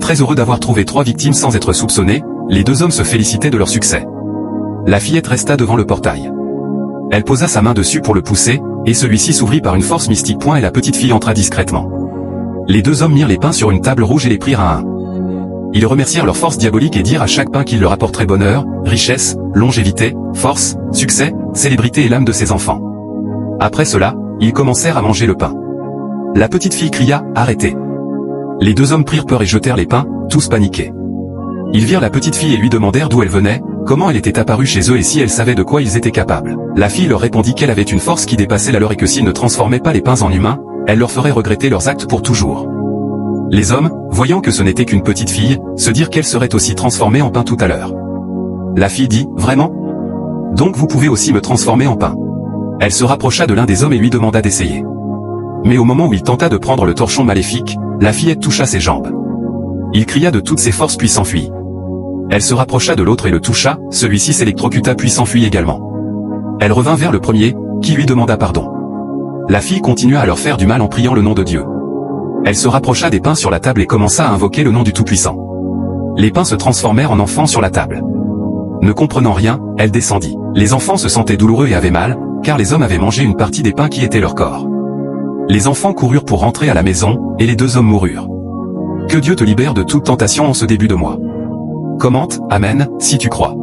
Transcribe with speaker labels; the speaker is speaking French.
Speaker 1: Très heureux d'avoir trouvé 3 victimes sans être soupçonnés, les 2 hommes se félicitaient de leur succès. La fillette resta devant le portail. Elle posa sa main dessus pour le pousser, et celui-ci s'ouvrit par une force mystique. Et la petite fille entra discrètement. Les 2 hommes mirent les pains sur une table rouge et les prirent à un. Ils remercièrent leur force diabolique et dirent à chaque pain qu'il leur apporterait bonheur, richesse, longévité, force, succès, célébrité et l'âme de ses enfants. Après cela, ils commencèrent à manger le pain. La petite fille cria « Arrêtez !» Les 2 hommes prirent peur et jetèrent les pains, tous paniqués. Ils virent la petite fille et lui demandèrent d'où elle venait, comment elle était apparue chez eux et si elle savait de quoi ils étaient capables. La fille leur répondit qu'elle avait une force qui dépassait la leur et que s'ils ne transformaient pas les pains en humains, elle leur ferait regretter leurs actes pour toujours. Les hommes, voyant que ce n'était qu'une petite fille, se dirent qu'elle serait aussi transformée en pain tout à l'heure. La fille dit « Vraiment ? Donc vous pouvez aussi me transformer en pain ?» Elle se rapprocha de l'un des hommes et lui demanda d'essayer. Mais au moment où il tenta de prendre le torchon maléfique, la fillette toucha ses jambes. Il cria de toutes ses forces puis s'enfuit. Elle se rapprocha de l'autre et le toucha, celui-ci s'électrocuta puis s'enfuit également. Elle revint vers le premier, qui lui demanda pardon. La fille continua à leur faire du mal en priant le nom de Dieu. Elle se rapprocha des pains sur la table et commença à invoquer le nom du Tout-Puissant. Les pains se transformèrent en enfants sur la table. Ne comprenant rien, elle descendit. Les enfants se sentaient douloureux et avaient mal, car les hommes avaient mangé une partie des pains qui étaient leur corps. Les enfants coururent pour rentrer à la maison, et les 2 hommes moururent. Que Dieu te libère de toute tentation en ce début de mois. Commente, Amen, si tu crois.